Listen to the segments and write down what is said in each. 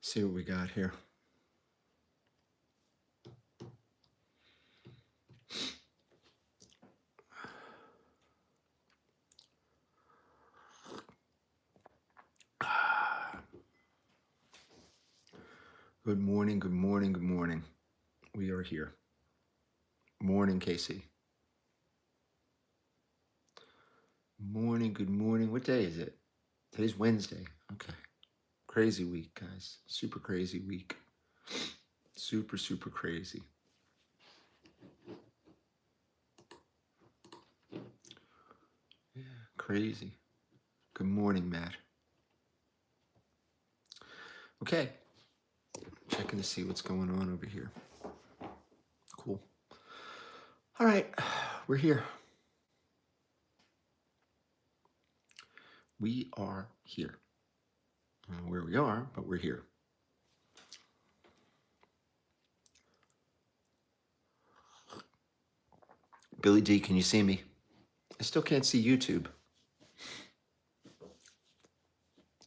See what we got here. Good morning, good morning, good morning. We are here. Morning, Casey. Morning, good morning. What day is it? Today's Wednesday. Okay. Crazy week, guys. Super crazy week. Super, super crazy. Yeah, crazy. Good morning, Matt. Okay. Checking to see what's going on over here. Cool. All right. We're here. We are here. I don't know where we are, but we're here. Billy D, can you see me? I still can't see YouTube.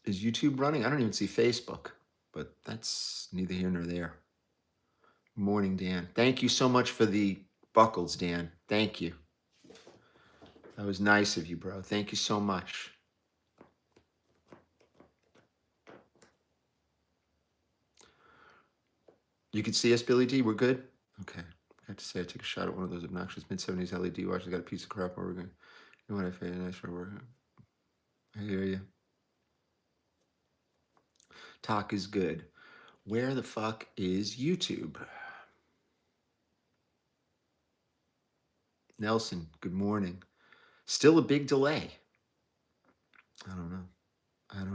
Is YouTube running? I don't even see Facebook, but that's neither here nor there. Morning, Dan. Thank you so much for the buckles, Dan. Thank you. That was nice of you, bro. Thank you so much. You can see us, Billy D? We're good? Okay. I have to say, I took a shot at one of those obnoxious mid-70s LED watches. Got a piece of crap over again. You know what I feel nice for work. I hear you. Talk is good. Where the fuck is YouTube? Nelson, good morning. Still a big delay. I don't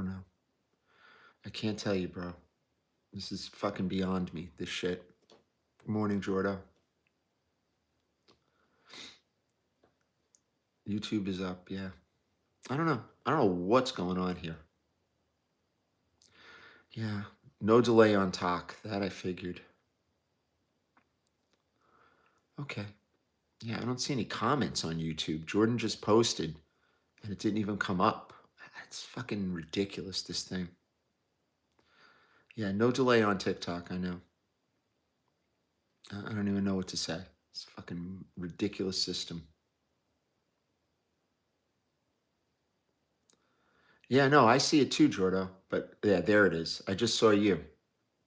know. I can't tell you, bro. This is fucking beyond me, this shit. Good morning, Jordo. YouTube is up, yeah. I don't know what's going on here. Yeah, no delay on talk. That I figured. Okay. Yeah, I don't see any comments on YouTube. Jordan just posted, and it didn't even come up. It's fucking ridiculous, this thing. Yeah, no delay on TikTok, I know. I don't even know what to say. It's a fucking ridiculous system. Yeah, no, I see it too, Jordo. But yeah, there it is. I just saw you.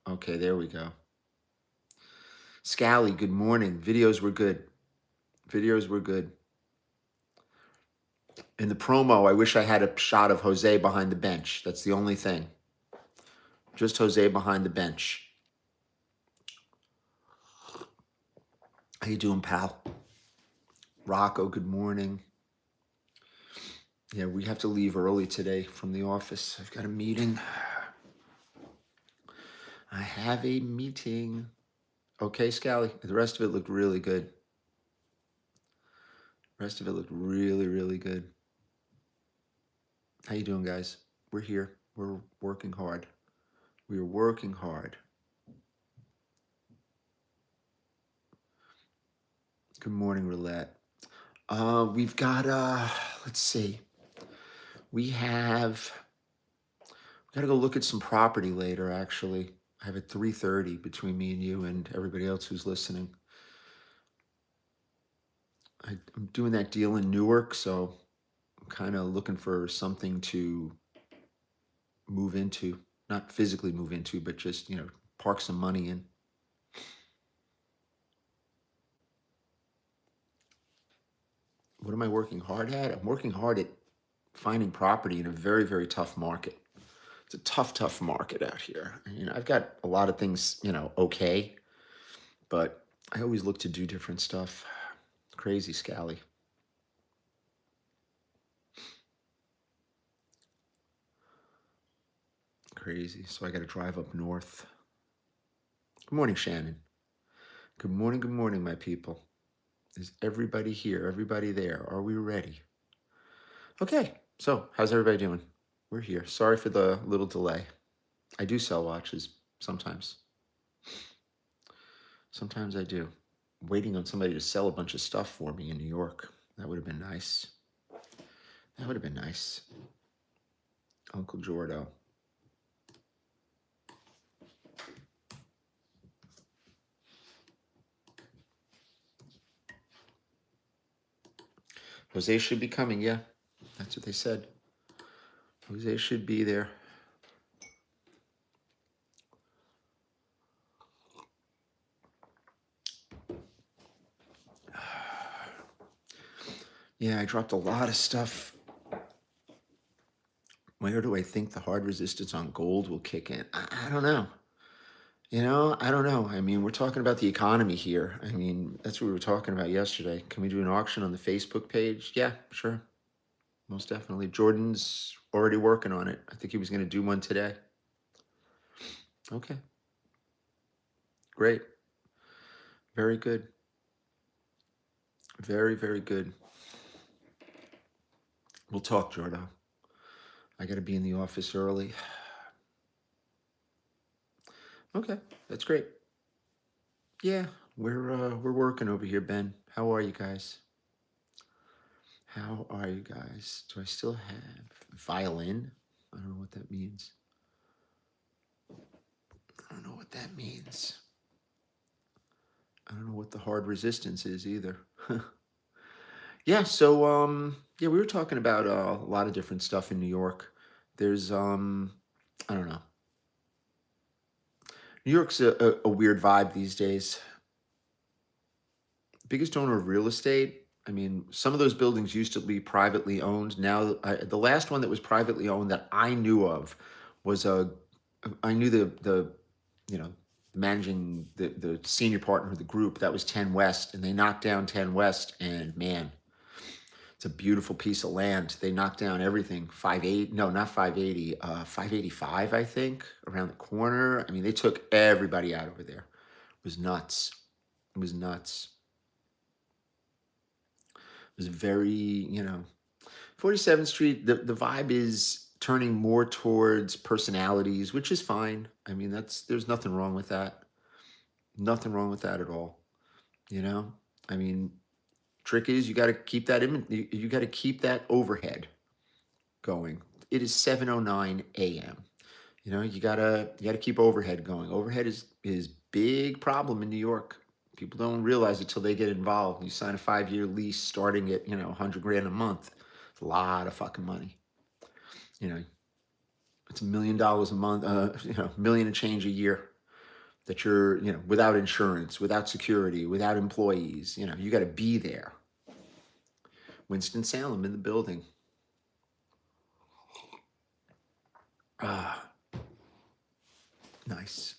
Okay, there we go. Scally, good morning. Videos were good. Videos were good. In the promo, I wish I had a shot of Jose behind the bench. That's the only thing. Just Jose behind the bench. How you doing, pal? Rocco, good morning. Yeah, we have to leave early today from the office. I've got a meeting. I have a meeting. Okay, Scally. The rest of it looked really good. The rest of it looked really, really good. How you doing, guys? We're here. We're working hard. We are working hard. Good morning, Roulette. We've got, let's see. We got to go look at some property later, actually. I have at 3:30 between me and you and everybody else who's listening. I'm doing that deal in Newark, so I'm kind of looking for something to move into. Not physically move into, but just, park some money in. What am I working hard at? I'm working hard at finding property in a very, very tough market. It's a tough market out here. I've got a lot of things, okay, but I always look to do different stuff. Crazy, Scally. Crazy. So I got to drive up north. Good morning, Shannon. Good morning, my people. Is everybody here? Everybody there? Are we ready? Okay. So how's everybody doing? We're here. Sorry for the little delay. I do sell watches sometimes. Sometimes I do. I'm waiting on somebody to sell a bunch of stuff for me in New York. That would have been nice. That would have been nice. Uncle Jordo. Jose should be coming, yeah. That's what they said. Jose should be there. Yeah, I dropped a lot of stuff. Where do I think the hard resistance on gold will kick in? I don't know. I don't know. I mean, we're talking about the economy here. I mean, that's what we were talking about yesterday. Can we do an auction on the Facebook page? Yeah, sure. Most definitely. Jordan's already working on it. I think he was going to do one today. Okay. Great. Very good. Very, very good. We'll talk, Jordan. I got to be in the office early. Okay, that's great. Yeah, we're working over here, Ben. How are you guys? How are you guys? Do I still have violin? I don't know what that means. I don't know what that means. I don't know what the hard resistance is either. Yeah, so yeah, we were talking about a lot of different stuff in New York. There's I don't know. New York's a weird vibe these days. Biggest owner of real estate. I mean, some of those buildings used to be privately owned. Now, the last one that was privately owned that I knew of was I knew the you know managing the senior partner of the group. That was 10 West, and they knocked down 10 West, and man, it's a beautiful piece of land. They knocked down everything. 580, no, not 580, 585, I think, around the corner. I mean, they took everybody out over there. It was nuts. It was nuts. It was very, 47th Street, the vibe is turning more towards personalities, which is fine. I mean, there's nothing wrong with that. Nothing wrong with that at all. You know? I mean, trick is you got to keep that you got to keep that overhead going. It is 7:09 a.m. You gotta keep overhead going. Overhead is big problem in New York. People don't realize it till they get involved. You sign a 5-year lease starting at 100 grand a month. It's a lot of fucking money. You know, it's $1 million a month. Million and change a year that you're without insurance, without security, without employees. You got to be there. Winston Salem in the building. Ah, nice.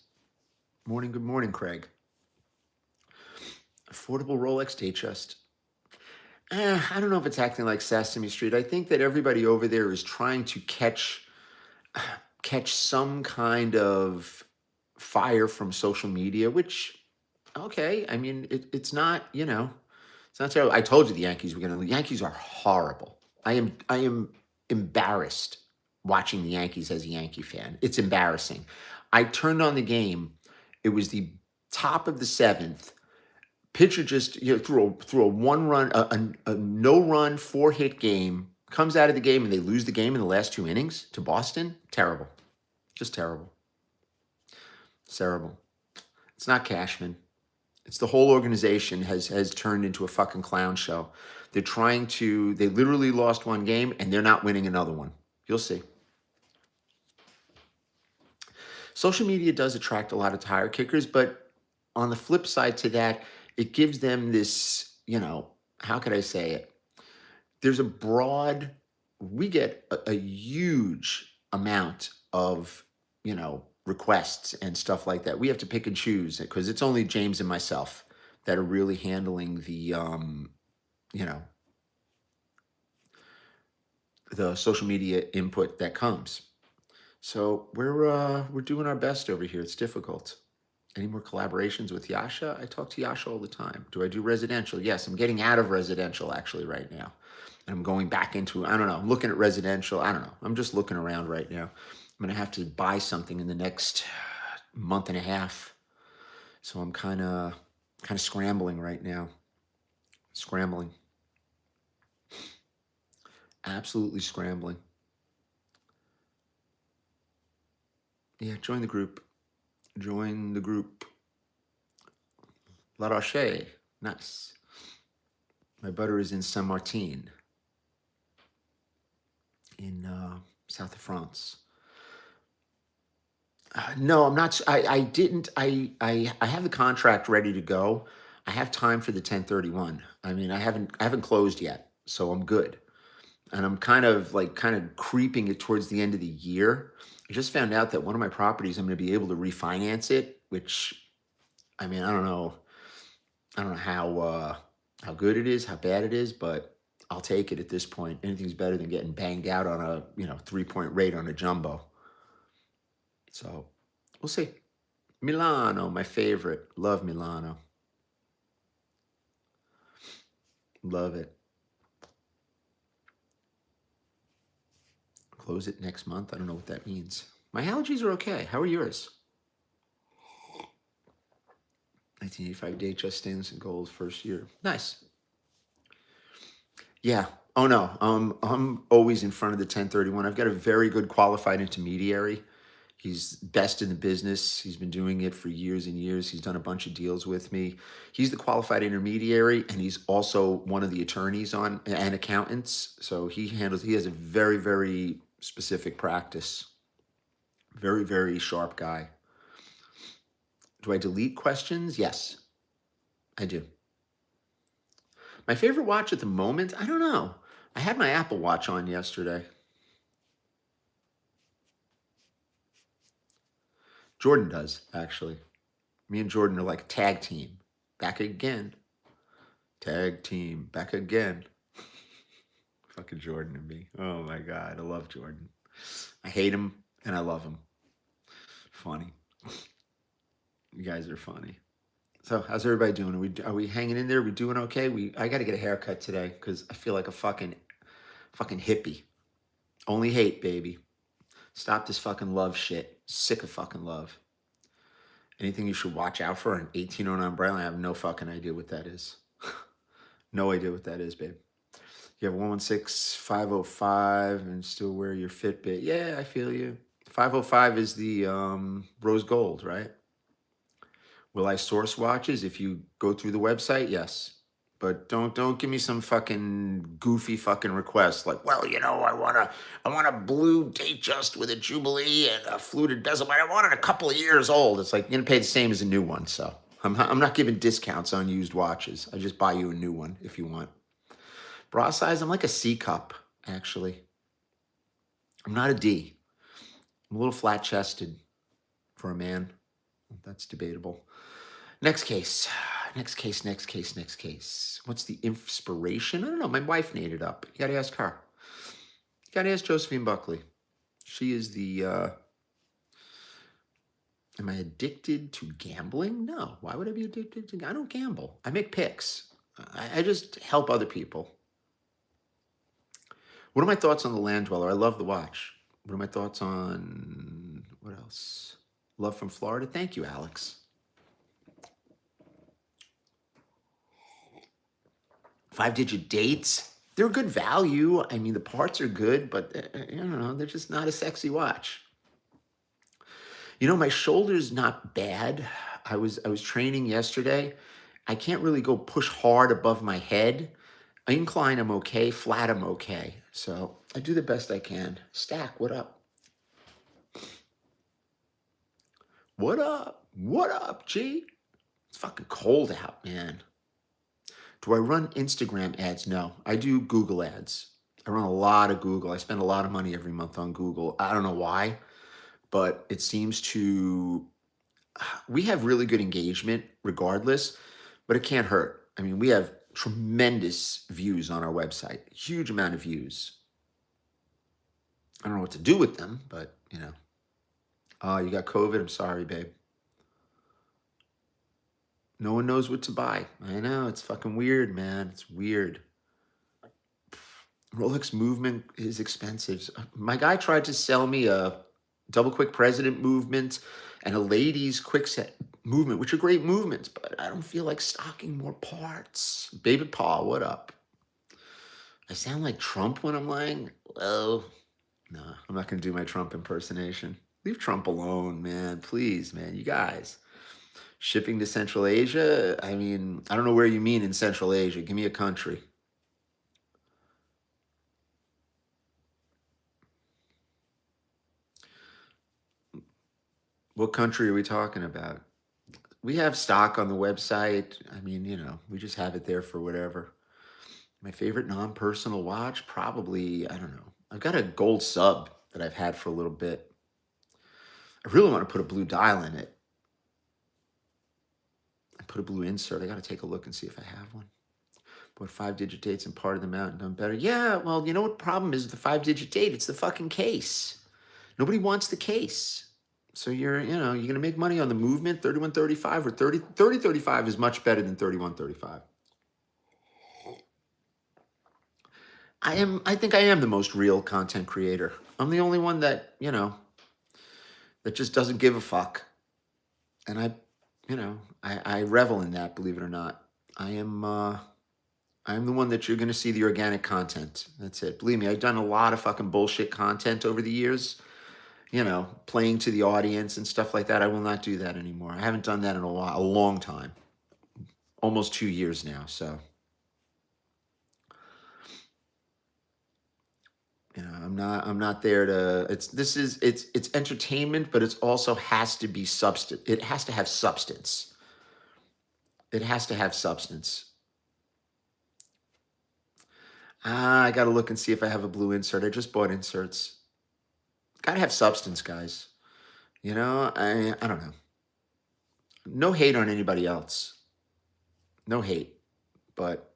Morning, good morning, Craig. Affordable Rolex day chest. I don't know if it's acting like Sesame Street. I think that everybody over there is trying to catch some kind of fire from social media, which, okay, I mean, it's not, it's not terrible. I told you the Yankees are horrible. I am embarrassed watching the Yankees as a Yankee fan. It's embarrassing. I turned on the game. It was the top of the seventh. Pitcher just threw a 1-run, a no-run 4-hit game, comes out of the game, and they lose the game in the last 2 innings to Boston. Terrible. Just terrible. It's terrible. It's not Cashman. It's the whole organization has turned into a fucking clown show. They literally lost 1 game, and they're not winning another one. You'll see. Social media does attract a lot of tire kickers, but on the flip side to that, it gives them this, how could I say it? We get a huge amount of, requests and stuff like that. We have to pick and choose because it's only James and myself that are really handling the social media input that comes. So we're doing our best over here. It's difficult. Any more collaborations with Yasha? I talk to Yasha all the time. Do I do residential? Yes, I'm getting out of residential actually right now. And I'm going back into, I don't know, I'm looking at residential. I don't know. I'm just looking around right now. I'm going to have to buy something in the next month and a half. So I'm kind of scrambling right now. Scrambling. Absolutely scrambling. Yeah, join the group. Join the group. La Roche. Nice. My butter is in Saint Martin. in south of France. No, I'm not. I didn't. I have the contract ready to go. I have time for the 1031. I mean, I haven't closed yet, so I'm good. And I'm kind of creeping it towards the end of the year. I just found out that one of my properties, I'm going to be able to refinance it, which I mean, I don't know how good it is, how bad it is, but I'll take it at this point. Anything's better than getting banged out on a 3-point rate on a jumbo. So we'll see. Milano, my favorite. Love Milano. Love it. Close it next month. I don't know what that means. My allergies are okay. How are yours? 1985 date, just stainless and gold, first year. Nice. Yeah. Oh no. I'm always in front of the 1031. I've got a very good qualified intermediary. He's best in the business. He's been doing it for years and years. He's done a bunch of deals with me. He's the qualified intermediary, and he's also one of the attorneys on and accountants. So he has a very, very specific practice. Very, very sharp guy. Do I delete questions? Yes, I do. My favorite watch at the moment? I don't know. I had my Apple Watch on yesterday. Jordan does, actually. Me and Jordan are like a tag team. Back again. Tag team. Back again. Fucking Jordan and me. Oh my God. I love Jordan. I hate him and I love him. Funny. You guys are funny. So how's everybody doing? Are we hanging in there? Are we doing okay? I got to get a haircut today because I feel like a fucking hippie. Only hate, baby. Stop this fucking love shit. Sick of fucking love. Anything you should watch out for? An 1809 Bradley? I have no fucking idea what that is. No idea what that is, babe. You have 116-505 and still wear your Fitbit. Yeah, I feel you. 505 is the rose gold, right? Will I source watches if you go through the website? Yes. But don't give me some fucking goofy fucking request like, well, I want a blue Datejust with a Jubilee and a fluted bezel, but I want it a couple of years old. It's like you're gonna pay the same as a new one. So I'm not giving discounts on used watches. I just buy you a new one if you want. Bra size, I'm like a C cup, actually. I'm not a D. I'm a little flat chested for a man. That's debatable. Next case. Next case. What's the inspiration? I don't know. My wife made it up. You got to ask her. You got to ask Josephine Buckley. She is the... Am I addicted to gambling? No. Why would I be addicted to... I don't gamble. I make picks. I just help other people. What are my thoughts on the Land Dweller? I love the watch. What are my thoughts on... What else? Love from Florida. Thank you, Alex. 5-digit dates. They're good value. I mean, the parts are good, but I don't know. They're just not a sexy watch. My shoulder's not bad. I was training yesterday. I can't really go push hard above my head. Incline, I'm okay. Flat, I'm okay. So I do the best I can. Stack, what up? What up? What up, G? It's fucking cold out, man. Do I run Instagram ads? No, I do Google ads. I run a lot of Google. I spend a lot of money every month on Google. I don't know why, but it seems to, we have really good engagement regardless, but it can't hurt. I mean, we have tremendous views on our website, huge amount of views. I don't know what to do with them, but Oh, you got COVID? I'm sorry, babe. No one knows what to buy. I know, it's fucking weird, man. It's weird. Rolex movement is expensive. My guy tried to sell me a double quick president movement and a ladies quick set movement, which are great movements, but I don't feel like stocking more parts. Baby Paul, what up? I sound like Trump when I'm lying? Well, no, I'm not going to do my Trump impersonation. Leave Trump alone, man. Please, man. You guys. Shipping to Central Asia? I mean, I don't know where you mean in Central Asia. Give me a country. What country are we talking about? We have stock on the website. I mean, we just have it there for whatever. My favorite non-personal watch, probably, I don't know. I've got a gold sub that I've had for a little bit. I really want to put a blue dial in it. I put a blue insert. I got to take a look and see if I have one. Bought 5-digit dates and part of them out and done better. Yeah, well, you know what the problem is with the 5-digit date? It's the fucking case. Nobody wants the case. So you're going to make money on the movement, 3135 or 3035 is much better than 3135. I think I am the most real content creator. I'm the only one that, that just doesn't give a fuck. And I revel in that, believe it or not. I'm the one that you're going to see the organic content. That's it. Believe me, I've done a lot of fucking bullshit content over the years, playing to the audience and stuff like that. I will not do that anymore. I haven't done that in a long time. Almost 2 years now, so I'm not there to it's entertainment, but it's also has to be substance. It has to have substance. It has to have substance. I got to look and see if I have a blue insert. I just bought inserts. Got to have substance, guys. I don't know. No hate on anybody else. No hate. But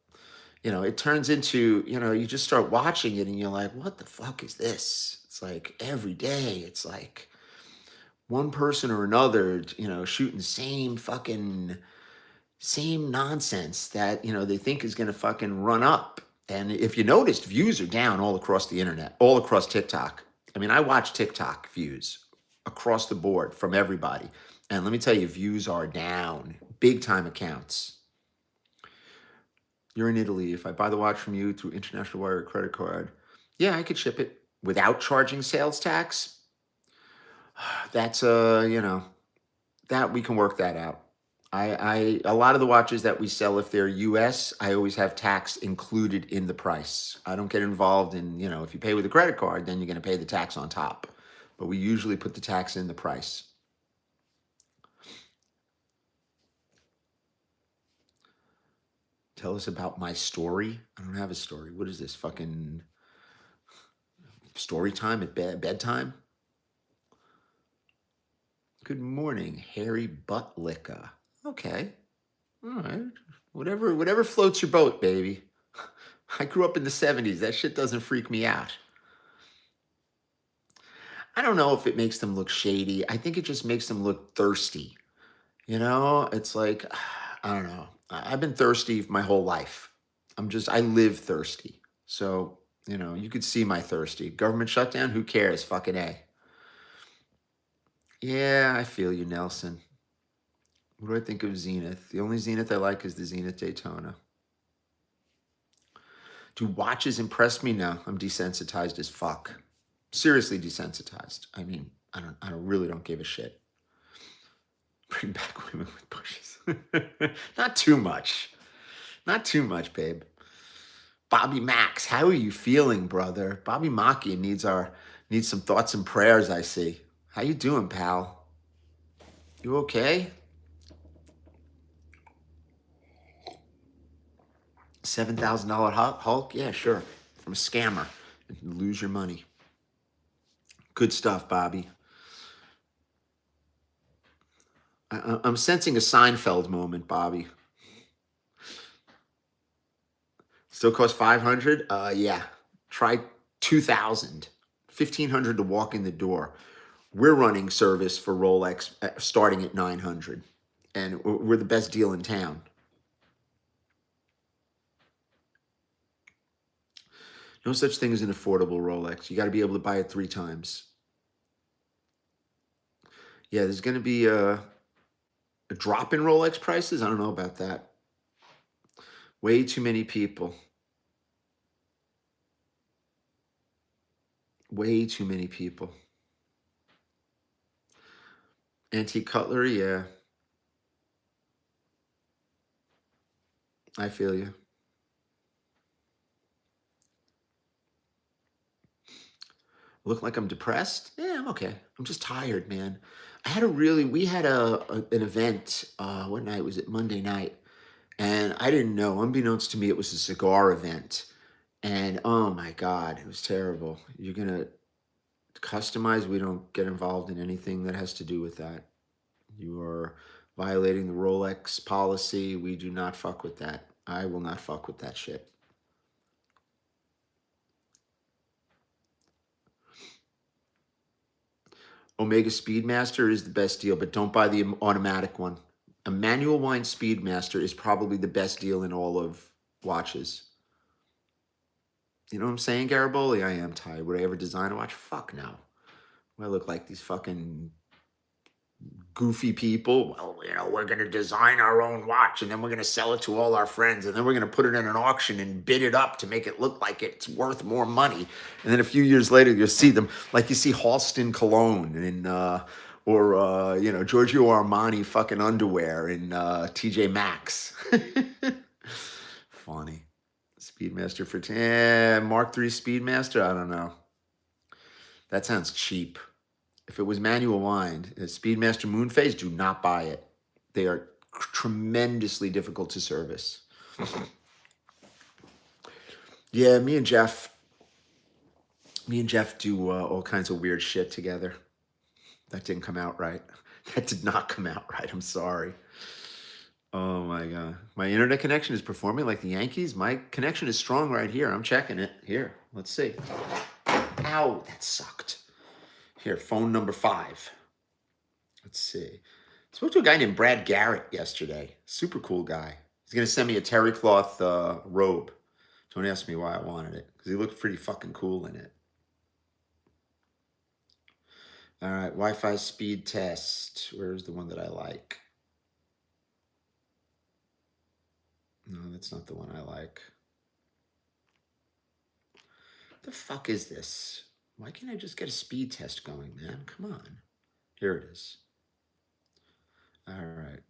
it turns into, you just start watching it and you're like, what the fuck is this? It's like every day, it's like one person or another, shooting same nonsense that, they think is going to fucking run up. And if you noticed, views are down all across the internet, all across TikTok. I mean, I watch TikTok views across the board from everybody. And let me tell you, views are down. Big time accounts. You're in Italy. If I buy the watch from you through international wire or credit card, yeah, I could ship it without charging sales tax. That's that we can work that out. A lot of the watches that we sell, if they're US, I always have tax included in the price. I don't get involved in, if you pay with a credit card, then you're going to pay the tax on top. But we usually put the tax in the price. Tell us about my story. I don't have a story. What is this, fucking story time at bedtime? Good morning, Harry Buttlicka. Okay. All right. Whatever floats your boat, baby. I grew up in the 70s. That shit doesn't freak me out. I don't know if it makes them look shady. I think it just makes them look thirsty. It's like, I don't know. I've been thirsty my whole life. I live thirsty. So, you could see my thirsty. Government shutdown, who cares? Fucking A. Yeah, I feel you, Nelson. What do I think of Zenith? The only Zenith I like is the Zenith Daytona. Do watches impress me? No, I'm desensitized as fuck. Seriously desensitized. I mean, I really don't give a shit. Bring back women with bushes. Not too much. Not too much, babe. Bobby Max, how are you feeling, brother? Bobby Macchia needs some thoughts and prayers, I see. How you doing, pal? You okay? $7,000 Hulk? Yeah, sure. From a scammer. You lose your money. Good stuff, Bobby. I'm sensing a Seinfeld moment, Bobby. Still costs $500? Yeah. Try $2,000. $1,500 to walk in the door. We're running service for Rolex starting at $900, and we're the best deal in town. No such thing as an affordable Rolex. You got to be able to buy it 3 times. Yeah, there's going to be a drop in Rolex prices. I don't know about that. Way too many people. Way too many people. Antique cutlery, yeah. I feel you. Look like I'm depressed? Yeah, I'm okay. I'm just tired, man. we had an event, what night was it? Monday night. And I didn't know, unbeknownst to me, it was a cigar event. And oh my God, it was terrible. You're going to customize. We don't get involved in anything that has to do with that. You are violating the Rolex policy. We do not fuck with that. I will not fuck with that shit. Omega Speedmaster is the best deal, but don't buy the automatic one. A manual wind Speedmaster is probably the best deal in all of watches. You know what I'm saying, Garibaldi? I am tired. Would I ever design a watch? Fuck no. I look like these fucking goofy people. Well, we're going to design our own watch and then we're going to sell it to all our friends and then we're going to put it in an auction and bid it up to make it look like it's worth more money. And then a few years later, you'll see them like you see Halston cologne and or Giorgio Armani fucking underwear and TJ Maxx. Funny. Speedmaster for Mark III Speedmaster. I don't know. That sounds cheap. If it was manual wind, Speedmaster Moonphase, do not buy it. They are tremendously difficult to service. Yeah, me and Jeff do all kinds of weird shit together. That didn't come out right. That did not come out right. I'm sorry. Oh my God. My internet connection is performing like the Yankees. My connection is strong right here. I'm checking it. Here, let's see. Ow, that sucked. Here, phone number 5. Let's see. I spoke to a guy named Brad Garrett yesterday. Super cool guy. He's going to send me a terry cloth robe. Don't ask me why I wanted it, because he looked pretty fucking cool in it. All right, Wi-Fi speed test. Where's the one that I like? No, that's not the one I like. What the fuck is this? Why can't I just get a speed test going, man? Come on. Here it is. All right.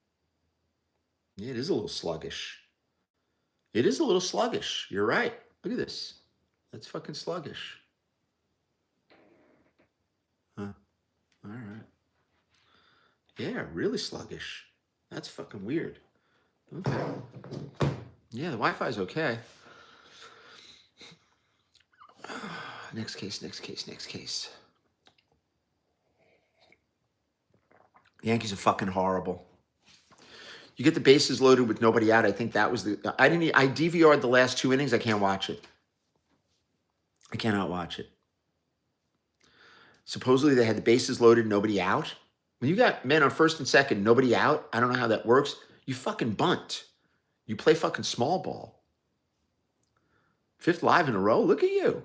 Yeah, it is a little sluggish. It is a little sluggish. You're right. Look at this. That's fucking sluggish. Huh. All right. Yeah, really sluggish. That's fucking weird. Okay. Yeah, the Wi-Fi's okay. Next case. The Yankees are fucking horrible. You get the bases loaded with nobody out. I think that was I DVR'd the last 2 innings. I can't watch it. I cannot watch it. Supposedly they had the bases loaded, nobody out. When you got men on first and second, nobody out, I don't know how that works. You fucking bunt. You play fucking small ball. 5th live in a row? Look at you.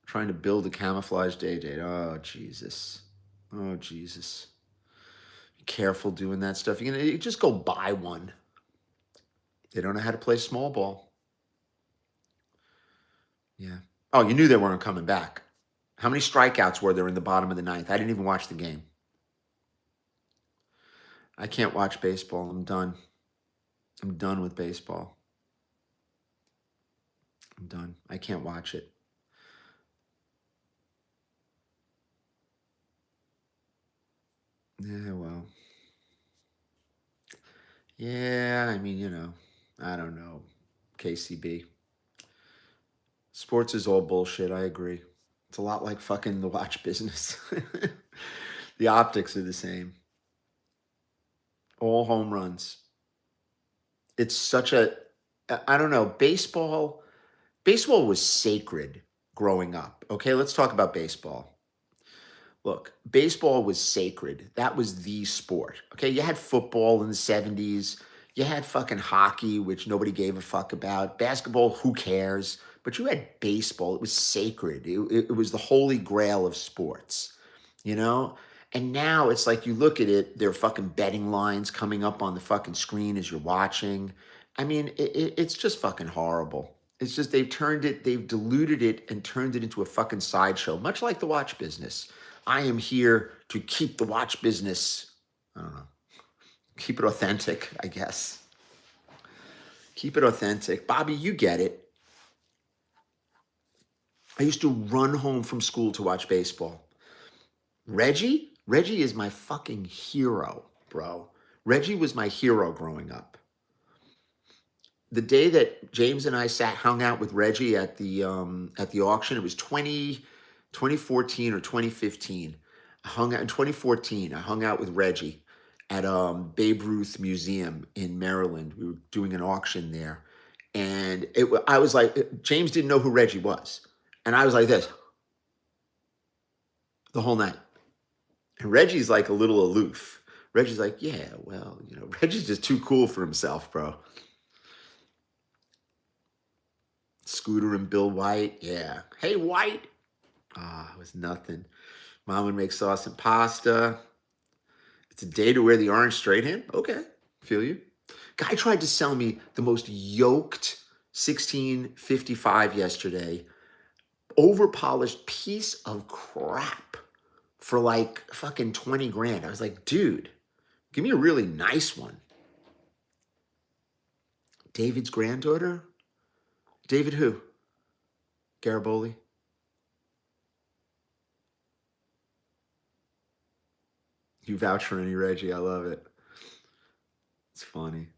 Trying to build a camouflage day date. Oh, Jesus. Oh, Jesus. Be careful doing that stuff. You just go buy one. They don't know how to play small ball. Yeah. Oh, you knew they weren't coming back. How many strikeouts were there in the bottom of the 9th? I didn't even watch the game. I can't watch baseball. I'm done. I'm done with baseball. I'm done. I can't watch it. Yeah, well. Yeah, I mean, I don't know. KCB. Sports is all bullshit. I agree. It's a lot like fucking the watch business. The optics are the same. All home runs. It's such I don't know, baseball was sacred growing up. Okay, let's talk about baseball. Look, baseball was sacred. That was the sport. Okay, you had football in the 70s. You had fucking hockey, which nobody gave a fuck about. Basketball, who cares? But you had baseball. It was sacred. It was the holy grail of sports, you know? And now it's like you look at it, there are fucking betting lines coming up on the fucking screen as you're watching. I mean, it's just fucking horrible. It's just they've diluted it and turned it into a fucking sideshow, much like the watch business. I am here to keep the watch business, I don't know, keep it authentic, I guess. Keep it authentic. Bobby, you get it. I used to run home from school to watch baseball. Reggie Reggie is my fucking hero, bro. Reggie was my hero growing up. The day that James and I hung out with Reggie at the auction, it was 2014 or 2015. I hung out in 2014. I hung out with Reggie at Babe Ruth Museum in Maryland. We were doing an auction there, and I was like, James didn't know who Reggie was, and I was like this the whole night. And Reggie's like a little aloof. Reggie's like, yeah, well, Reggie's just too cool for himself, bro. Scooter and Bill White, yeah. Hey, White. It was nothing. Mom would make sauce and pasta. It's a day to wear the orange straight hand. Okay, feel you. Guy tried to sell me the most yoked 1655 yesterday, over-polished piece of crap for like fucking 20 grand. I was like, dude, give me a really nice one. David's granddaughter? David who? Gariboli? You vouch for any Reggie. I love it. It's funny.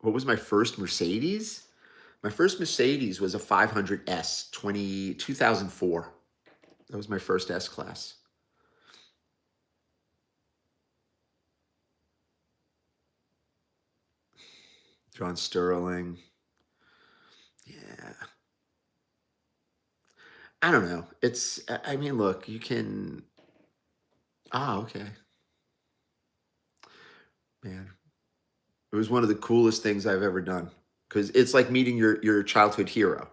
What was my first Mercedes? My first Mercedes was a 500S 2004. That was my first S-Class. John Sterling. Yeah. I don't know. I mean, look, you can... okay. Man. It was one of the coolest things I've ever done. Because it's like meeting your childhood hero.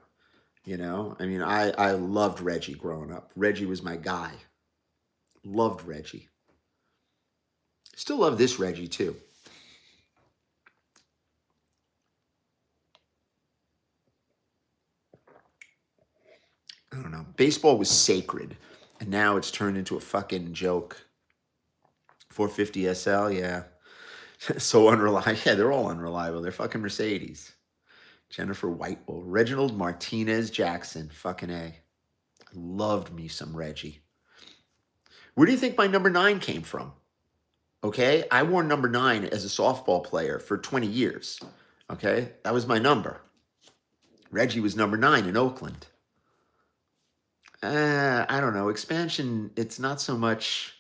I mean, I loved Reggie growing up. Reggie was my guy. Loved Reggie. Still love this Reggie, too. I don't know. Baseball was sacred, and now it's turned into a fucking joke. 450 SL, yeah. So unreliable. Yeah, they're all unreliable. They're fucking Mercedes. Jennifer Whitewell. Reginald Martinez Jackson. Fucking A. I loved me some Reggie. Where do you think my number 9 came from? Okay? I wore number 9 as a softball player for 20 years. Okay? That was my number. Reggie was number 9 in Oakland. I don't know. Expansion, it's not so much...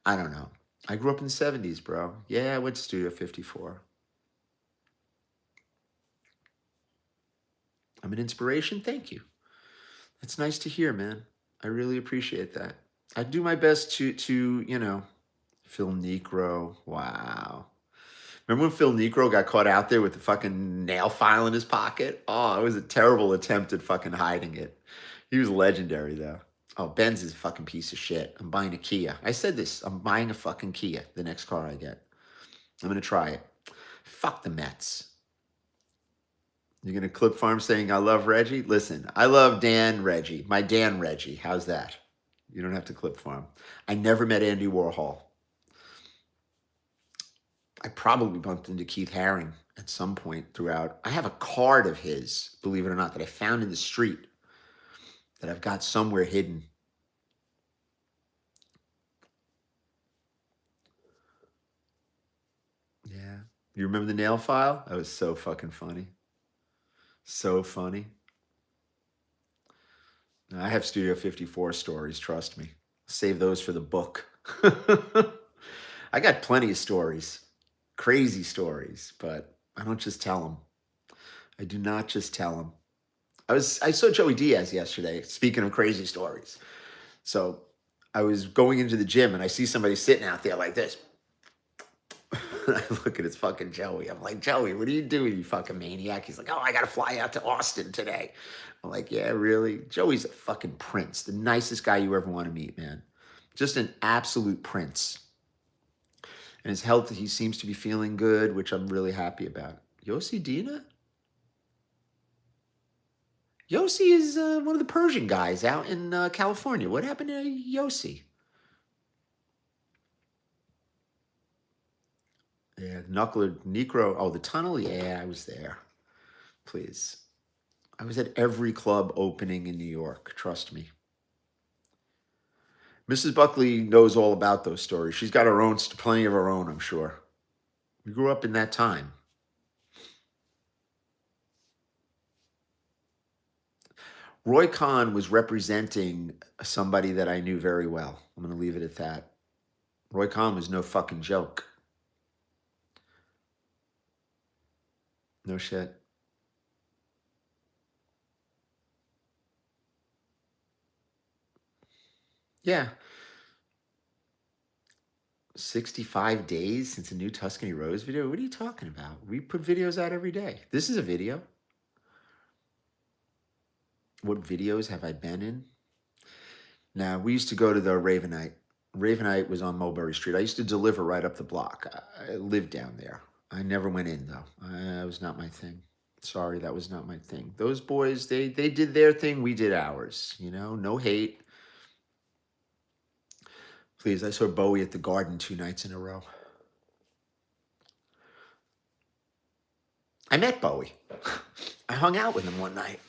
I don't know. I grew up in the 70s, bro. Yeah, I went to Studio 54. I'm an inspiration? Thank you. That's nice to hear, man. I really appreciate that. I do my best to Phil Necro. Wow. Remember when Phil Necro got caught out there with the fucking nail file in his pocket? Oh, it was a terrible attempt at fucking hiding it. He was legendary, though. Oh, Ben's is a fucking piece of shit. I'm buying a Kia. I said this. I'm buying a fucking Kia, the next car I get. I'm going to try it. Fuck the Mets. You're going to clip farm saying, I love Reggie? Listen, I love Dan Reggie. My Dan Reggie. How's that? You don't have to clip farm. I never met Andy Warhol. I probably bumped into Keith Haring at some point throughout. I have a card of his, believe it or not, that I found in the street that I've got somewhere hidden. Yeah. You remember the nail file? That was so fucking funny. So funny. I have Studio 54 stories, trust me. Save those for the book. I got plenty of stories. Crazy stories, but I don't just tell them. I do not just tell them. I saw Joey Diaz yesterday, speaking of crazy stories. So I was going into the gym and I see somebody sitting out there like this. I look at his fucking Joey. I'm like, Joey, what are you doing, you fucking maniac? He's like, oh, I got to fly out to Austin today. I'm like, yeah, really? Joey's a fucking prince. The nicest guy you ever want to meet, man. Just an absolute prince. And his health, he seems to be feeling good, which I'm really happy about. Yossi Dina? Yossi is one of the Persian guys out in California. What happened to Yossi? Yeah, Knuckler, Necro. Oh, the tunnel? Yeah, I was there. Please. I was at every club opening in New York. Trust me. Mrs. Buckley knows all about those stories. She's got her own, plenty of her own, I'm sure. We grew up in that time. Roy Khan was representing somebody that I knew very well. I'm going to leave it at that. Roy Khan was no fucking joke. No shit. Yeah. 65 days since a new Tuscany Rose video? What are you talking about? We put videos out every day. This is a video. What videos have I been in? Now, we used to go to the Ravenite. Ravenite was on Mulberry Street. I used to deliver right up the block. I lived down there. I never went in, though. That was not my thing. Sorry, that was not my thing. Those boys, they did their thing. We did ours. You know, no hate. Please, I saw Bowie at the Garden 2 nights in a row. I met Bowie. I hung out with him one night.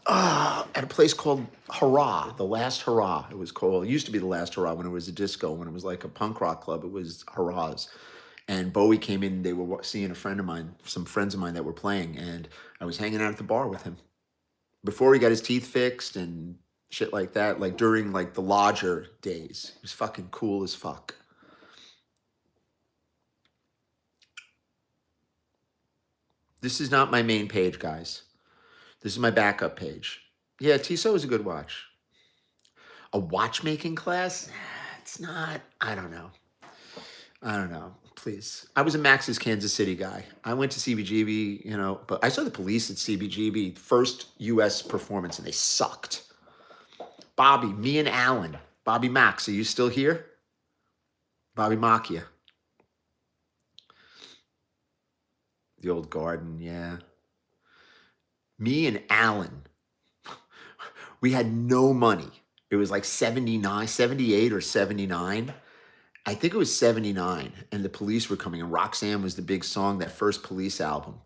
At a place called Hurrah, the Last Hurrah. It was called. It used to be the Last Hurrah when it was a disco. When it was like a punk rock club, it was Hurrahs. And Bowie came in. They were seeing a friend of mine, some friends of mine that were playing, and I was hanging out at the bar with him before he got his teeth fixed and shit like that. Like during like the lodger days, he was fucking cool as fuck. This is not my main page, guys. This is my backup page. Yeah, Tissot is a good watch. A watchmaking class? It's not. I don't know. I don't know. Please. I was a Max's Kansas City guy. I went to CBGB, you know, but I saw the Police at CBGB, first U.S. performance, and they sucked. Bobby, me and Alan. Bobby Max, are you still here? Bobby Macchia. The old garden, yeah. Me and Alan. We had no money. It was like 79, 78 or 79. I think it was 79, and the Police were coming, and Roxanne was the big song, that first Police album.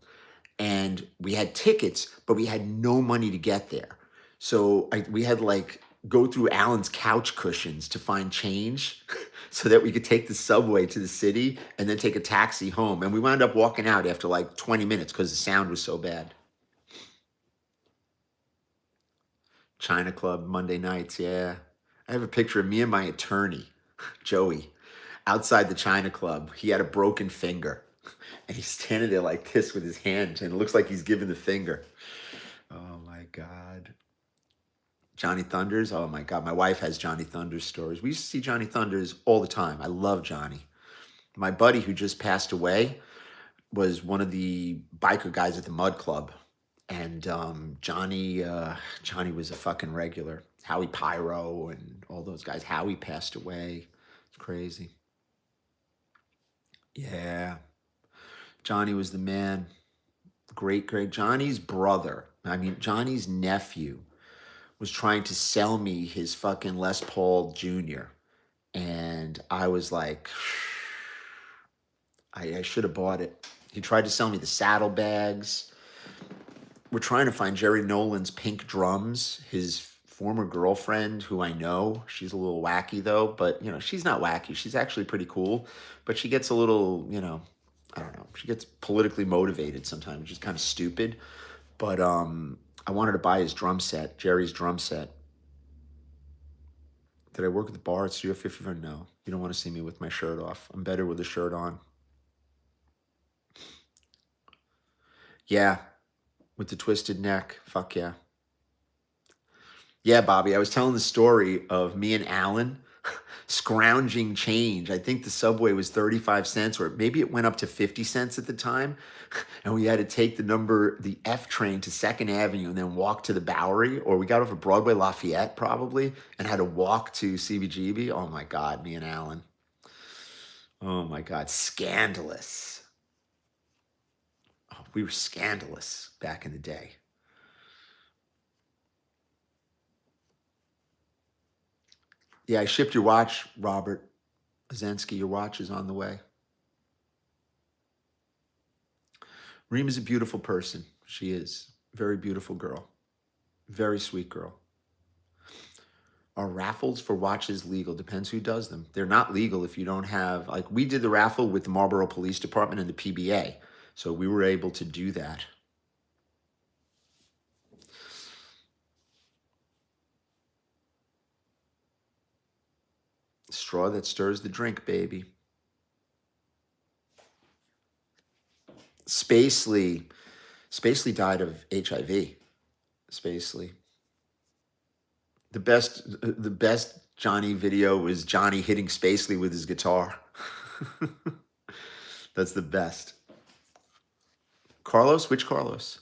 And we had tickets, but we had no money to get there. So we had like go through Alan's couch cushions to find change so that we could take the subway to the city and then take a taxi home. And we wound up walking out after like 20 minutes because the sound was so bad. China Club, Monday nights, yeah. I have a picture of me and my attorney, Joey, outside the China Club. He had a broken finger. And he's standing there like this with his hand, and it looks like he's giving the finger. Oh my God. Johnny Thunders. Oh my God. My wife has Johnny Thunders stories. We used to see Johnny Thunders all the time. I love Johnny. My buddy who just passed away was one of the biker guys at the Mud Club. And Johnny was a fucking regular. Howie Pyro and all those guys. Howie passed away. It's crazy. Yeah. Johnny was the man. Great. Johnny's brother, Johnny's nephew, was trying to sell me his fucking Les Paul Jr. And I was like, I should have bought it. He tried to sell me the saddlebags. We're trying to find Jerry Nolan's pink drums. His former girlfriend, who I know, she's a little wacky though, but you know, she's not wacky. She's actually pretty cool, but she gets a little, you know, I don't know. She gets politically motivated sometimes, which is kind of stupid. But I wanted to buy his drum set, Jerry's drum set. Did I work at the bar at Studio 54? No. You don't want to see me with my shirt off. I'm better with a shirt on. Yeah, with the twisted neck. Fuck yeah. Yeah, Bobby, I was telling the story of me and Alan scrounging change. I think the subway was 35 cents, or maybe it went up to 50 cents at the time. And we had to take the F train to 2nd Avenue and then walk to the Bowery, or we got off of Broadway Lafayette probably and had to walk to CBGB. Oh my God, me and Alan. Oh my God, scandalous. Oh, we were scandalous back in the day. Yeah, I shipped your watch, Robert Azensky. Your watch is on the way. Reem is a beautiful person. She is. Very beautiful girl. Very sweet girl. Are raffles for watches legal? Depends who does them. They're not legal if you don't have, like, we did the raffle with the Marlboro Police Department and the PBA. So we were able to do that. Straw that stirs the drink, baby. Spacely died of HIV. Spacely. The best Johnny video was Johnny hitting Spacely with his guitar. That's the best. Carlos? Which Carlos?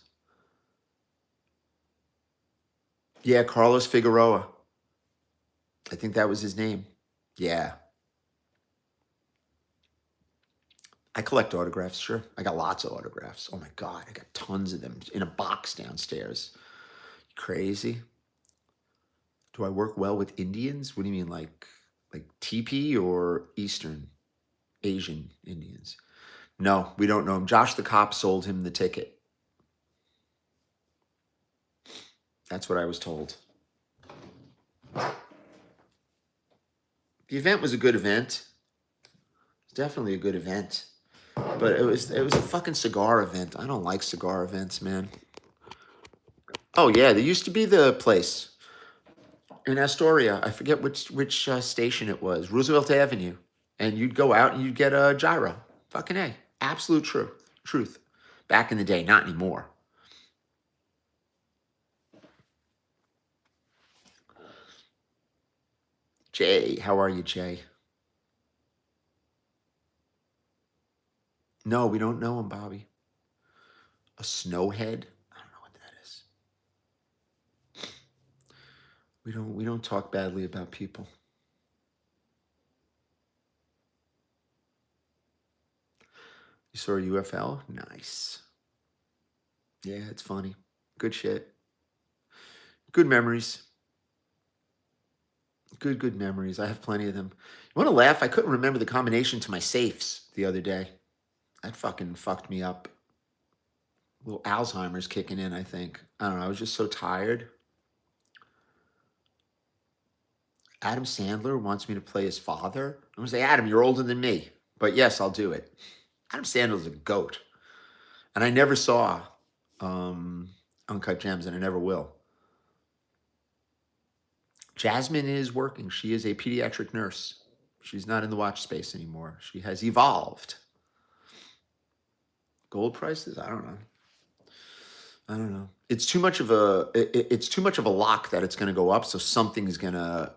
Yeah, Carlos Figueroa. I think that was his name. Yeah. I collect autographs, sure. I got lots of autographs. Oh my God, I got tons of them in a box downstairs. Crazy. Do I work well with Indians? What do you mean, like TP or Eastern Asian Indians? No, we don't know him. Josh the cop sold him the ticket. That's what I was told. The event was a good event. It's definitely a good event. But it was a fucking cigar event. I don't like cigar events, man. Oh yeah, there used to be the place in Astoria. I forget which station it was. Roosevelt Avenue. And you'd go out and you'd get a gyro. Fucking A. Absolute truth. Back in the day, not anymore. Jay, how are you, Jay? No, we don't know him, Bobby. A snowhead? I don't know what that is. We don't talk badly about people. You saw a UFO? Nice. Yeah, it's funny. Good shit. Good memories. Good memories. I have plenty of them. You want to laugh? I couldn't remember the combination to my safes the other day. That fucking fucked me up. A little Alzheimer's kicking in, I think. I don't know. I was just so tired. Adam Sandler wants me to play his father. I'm going to say, Adam, you're older than me. But yes, I'll do it. Adam Sandler's a goat. And I never saw Uncut Gems, and I never will. Jasmine is working. She is a pediatric nurse. She's not in the watch space anymore. She has evolved. Gold prices? I don't know. It's too much of a lock that it's going to go up, so something's going to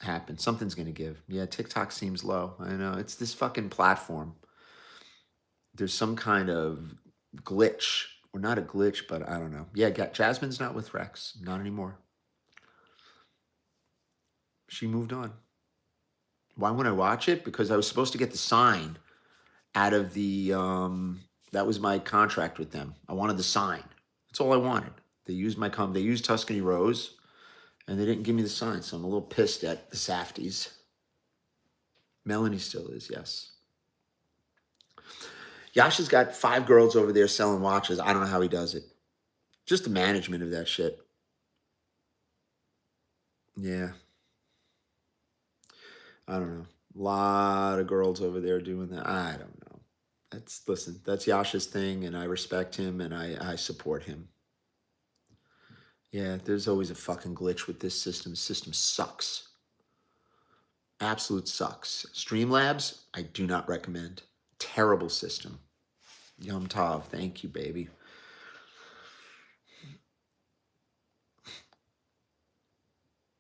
happen. Something's going to give. Yeah, TikTok seems low. I know. It's this fucking platform. There's some kind of glitch, or not a glitch, but I don't know. Yeah, Jasmine's not with Rex. Not anymore. She moved on. Why wouldn't I watch it? Because I was supposed to get the sign out of the, that was my contract with them. I wanted the sign. That's all I wanted. They used they used Tuscany Rose, and they didn't give me the sign, so I'm a little pissed at the Safties. Melanie still is, yes. Yasha's got 5 girls over there selling watches. I don't know how he does it. Just the management of that shit. Yeah. I don't know. A lot of girls over there doing that. I don't know. That's Yasha's thing, and I respect him, and I support him. Yeah, there's always a fucking glitch with this system. The system sucks. Absolute sucks. Streamlabs, I do not recommend. Terrible system. Yum Tav, thank you, baby.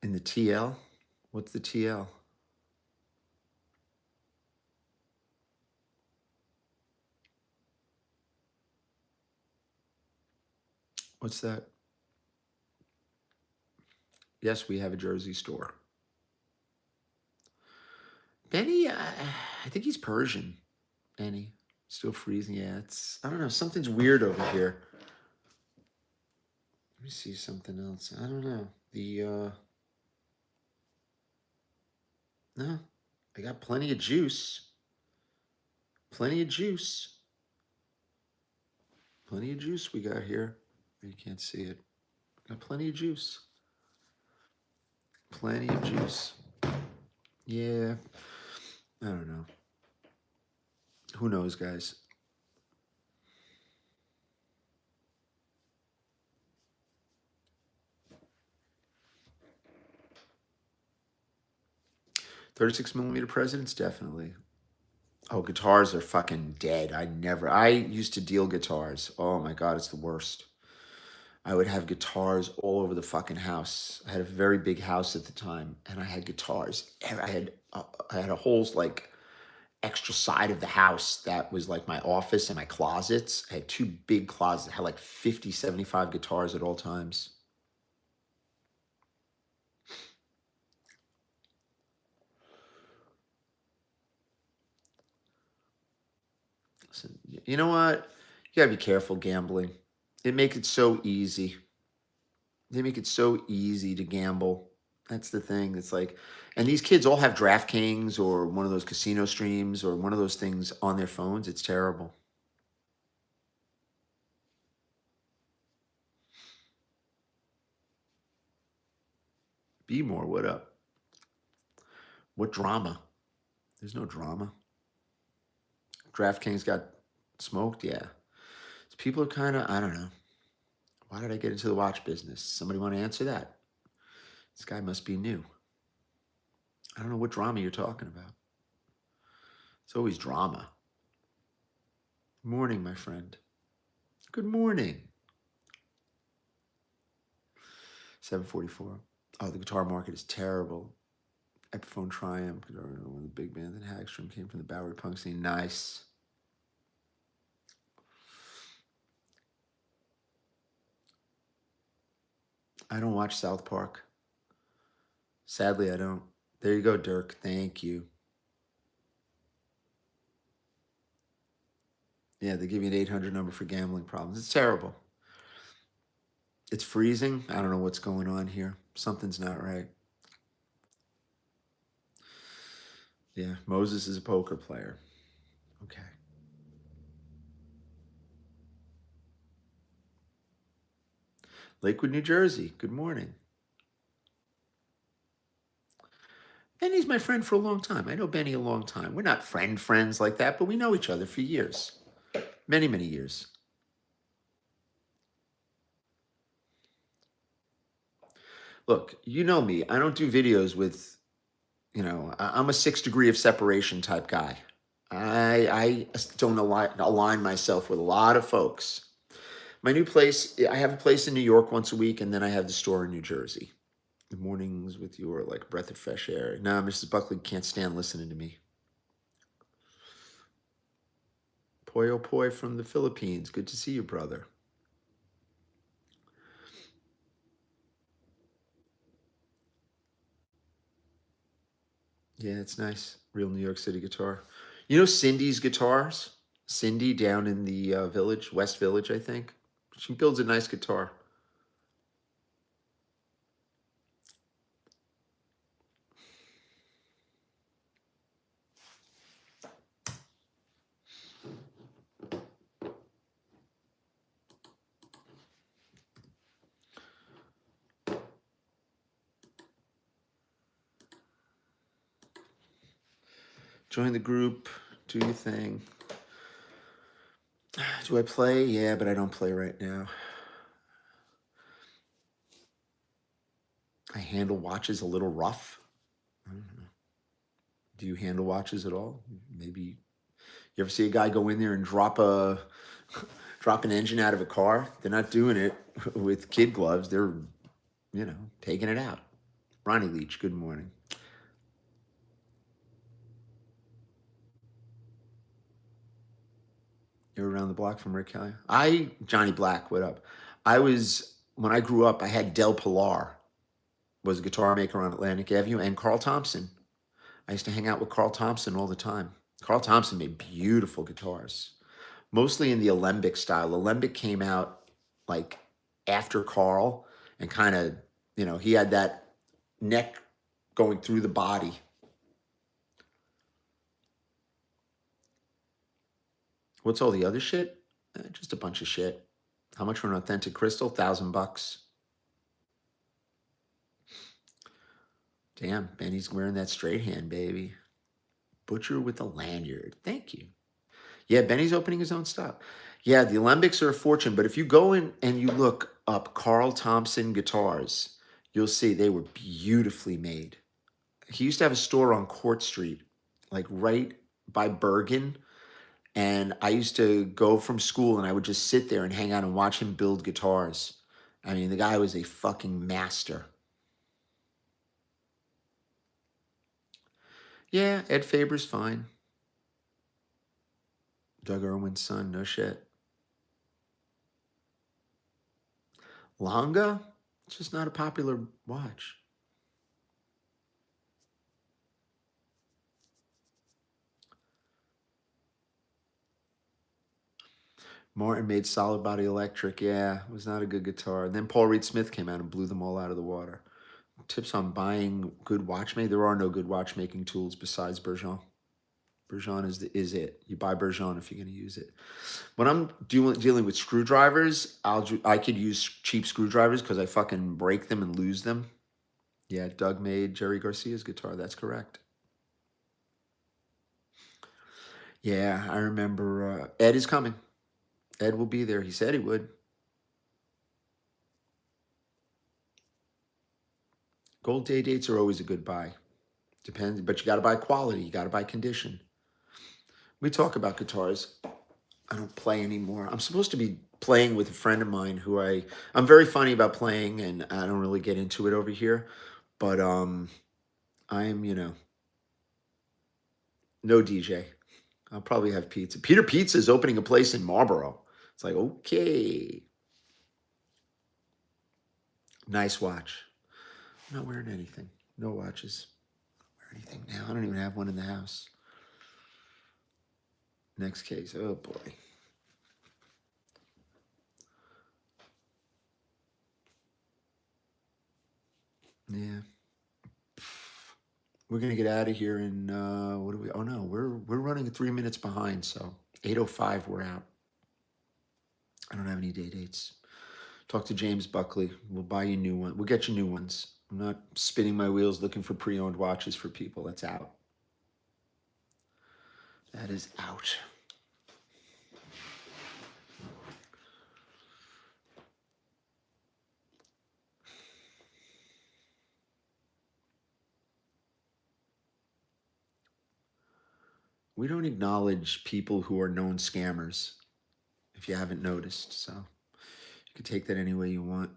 In the TL? What's the TL? What's that? Yes, we have a Jersey store. Benny, I think he's Persian. Benny, still freezing. Yeah, I don't know. Something's weird over here. Let me see something else. I don't know. No, I got plenty of juice. Plenty of juice. Plenty of juice we got here. You can't see it. Got plenty of juice. Plenty of juice. Yeah. I don't know. Who knows, guys? .36mm presidents, definitely. Oh, guitars are fucking dead. I used to deal guitars. Oh my God, it's the worst. I would have guitars all over the fucking house. I had a very big house at the time, and I had guitars. I had a whole like extra side of the house that was like my office and my closets. I had two big closets. I had like 50, 75 guitars at all times. So, you know what? You gotta be careful gambling. They make it so easy. They make it so easy to gamble. That's the thing. It's like, and these kids all have DraftKings or one of those casino streams or one of those things on their phones. It's terrible. Be more. What up? What drama? There's no drama. DraftKings got smoked. Yeah. So people are kind of, I don't know. Why did I get into the watch business? Somebody want to answer that? This guy must be new. I don't know what drama you're talking about. It's always drama. Morning, my friend. Good morning. 7:44. Oh, the guitar market is terrible. Epiphone Triumph, one of the big bands in Hagstrom, came from the Bowery punk scene. Nice. I don't watch South Park. Sadly, I don't. There you go, Dirk. Thank you. Yeah, they give you an 800 number for gambling problems. It's terrible. It's freezing. I don't know what's going on here. Something's not right. Yeah, Moses is a poker player. Okay. Lakewood, New Jersey. Good morning. Benny's my friend for a long time. I know Benny a long time. We're not friends like that, but we know each other for years. Many, many years. Look, you know me. I don't do videos with, I'm a 6 degree of separation type guy. I don't align myself with a lot of folks. My new place, I have a place in New York once a week, and then I have the store in New Jersey. The mornings with you are like a breath of fresh air. No, Mrs. Buckley can't stand listening to me. Poyo Poi from the Philippines. Good to see you, brother. Yeah, it's nice. Real New York City guitar. You know Cindy's guitars? Cindy down in the village, West Village, I think. She builds a nice guitar. Join the group, do your thing. Do I play? Yeah, but I don't play right now. I handle watches a little rough. I don't know. Do you handle watches at all? Maybe you ever see a guy go in there and drop an engine out of a car? They're not doing it with kid gloves. They're, taking it out. Ronnie Leach, good morning. You're around the block from Rick Kelly. Johnny Black, what up? When I grew up, I had Del Pilar, was a guitar maker on Atlantic Avenue, and Carl Thompson. I used to hang out with Carl Thompson all the time. Carl Thompson made beautiful guitars, mostly in the alembic style. Alembic came out like after Carl and kind of, he had that neck going through the body. What's all the other shit? Just a bunch of shit. How much for an authentic crystal? $1,000. Damn, Benny's wearing that straight hand, baby. Butcher with a lanyard. Thank you. Yeah, Benny's opening his own stop. Yeah, the Alembics are a fortune, but if you go in and you look up Carl Thompson guitars, you'll see they were beautifully made. He used to have a store on Court Street, like right by Bergen. And I used to go from school and I would just sit there and hang out and watch him build guitars. I mean, the guy was a fucking master. Yeah, Ed Faber's fine. Doug Irwin's son, no shit. Longa? It's just not a popular watch. Martin made Solid Body Electric. Yeah, it was not a good guitar. And then Paul Reed Smith came out and blew them all out of the water. Tips on buying good watchmaking. There are no good watchmaking tools besides Bergeon. Bergeon is it. You buy Bergeon if you're going to use it. When I'm dealing with screwdrivers, I could use cheap screwdrivers because I fucking break them and lose them. Yeah, Doug made Jerry Garcia's guitar. That's correct. Yeah, I remember Ed is coming. Ed will be there. He said he would. Gold day dates are always a good buy. Depends, but you got to buy quality. You got to buy condition. We talk about guitars. I don't play anymore. I'm supposed to be playing with a friend of mine who I'm very funny about playing, and I don't really get into it over here. But I am, no DJ. I'll probably have pizza. Peter Pizza is opening a place in Marlboro. It's like, okay. Nice watch. I'm not wearing anything. No watches. Or anything now. I don't even have one in the house. Next case. Oh boy. Yeah. We're gonna get out of here in what do we? Oh no, we're running 3 minutes behind. So 8:05, we're out. I don't have any day dates. Talk to James Buckley. We'll buy you new one. We'll get you new ones. I'm not spinning my wheels looking for pre-owned watches for people. That's out. That is out. We don't acknowledge people who are known scammers, if you haven't noticed. So you can take that any way you want.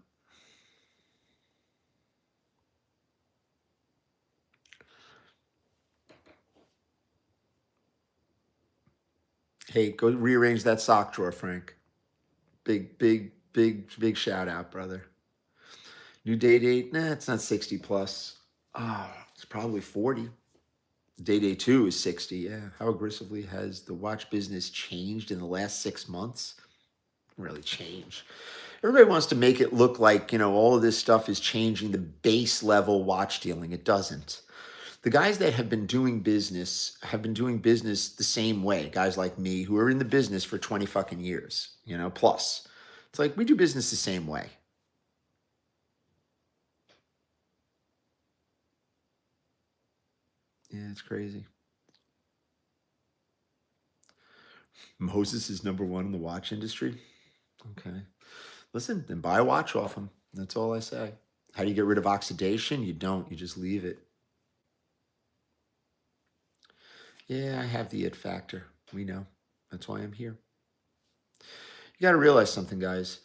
Hey, go rearrange that sock drawer, Frank. Big shout out, brother. New day date? Nah, it's not 60 plus. Oh, it's probably 40. Day 2 is 60. Yeah. How aggressively has the watch business changed in the last 6 months? Really change. Everybody wants to make it look like, all of this stuff is changing the base level watch dealing. It doesn't. The guys that have been doing business the same way. Guys like me who are in the business for 20 fucking years, plus. It's like we do business the same way. Yeah, it's crazy. Moses is number one in the watch industry. Okay. Listen, then buy a watch off him. That's all I say. How do you get rid of oxidation? You don't. You just leave it. Yeah, I have the it factor. We know. That's why I'm here. You got to realize something, guys.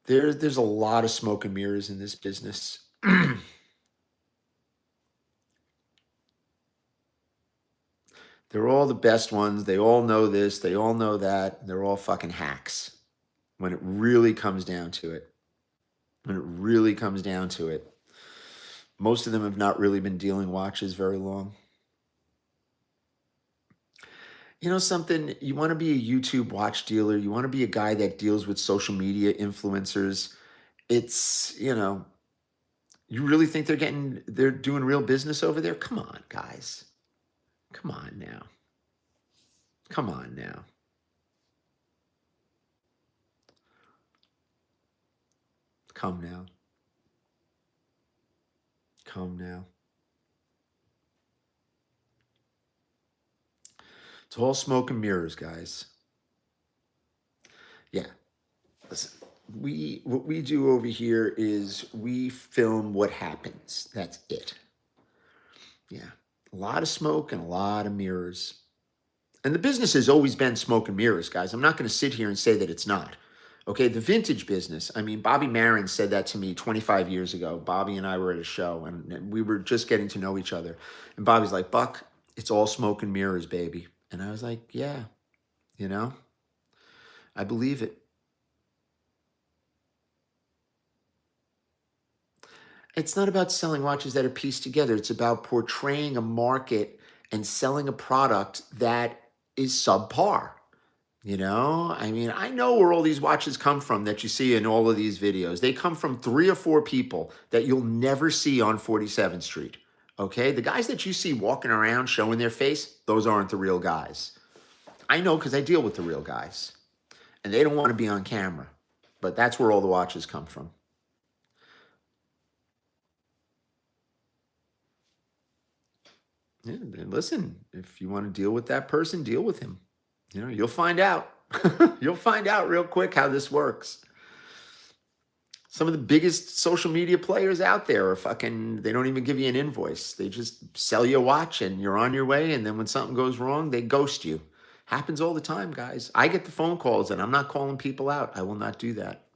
There's a lot of smoke and mirrors in this business. They're all the best ones. They all know this. They all know that. They're all fucking hacks when it really comes down to it. When it really comes down to it. Most of them have not really been dealing watches very long. You know something? You want to be a YouTube watch dealer. You want to be a guy that deals with social media influencers. It's, you really think they're doing real business over there? Come on, guys. Come on now. Come on now. Come now. Come now. It's all smoke and mirrors, guys. Yeah. Listen, what we do over here is we film what happens. That's it. Yeah. A lot of smoke and a lot of mirrors. And the business has always been smoke and mirrors, guys. I'm not going to sit here and say that it's not. Okay, the vintage business. I mean, Bobby Marin said that to me 25 years ago. Bobby and I were at a show and we were just getting to know each other. And Bobby's like, Buck, it's all smoke and mirrors, baby. And I was like, yeah, you know, I believe it. It's not about selling watches that are pieced together. It's about portraying a market and selling a product that is subpar. You know, I mean, I know where all these watches come from that you see in all of these videos. They come from 3 or 4 people that you'll never see on 47th Street. Okay. The guys that you see walking around showing their face, those aren't the real guys. I know because I deal with the real guys and they don't want to be on camera, but that's where all the watches come from. Yeah, listen, if you want to deal with that person, deal with him. You know, you'll find out. You'll find out real quick how this works. Some of the biggest social media players out there are fucking, they don't even give you an invoice. They just sell you a watch and you're on your way. And then when something goes wrong, they ghost you. Happens all the time, guys. I get the phone calls and I'm not calling people out. I will not do that.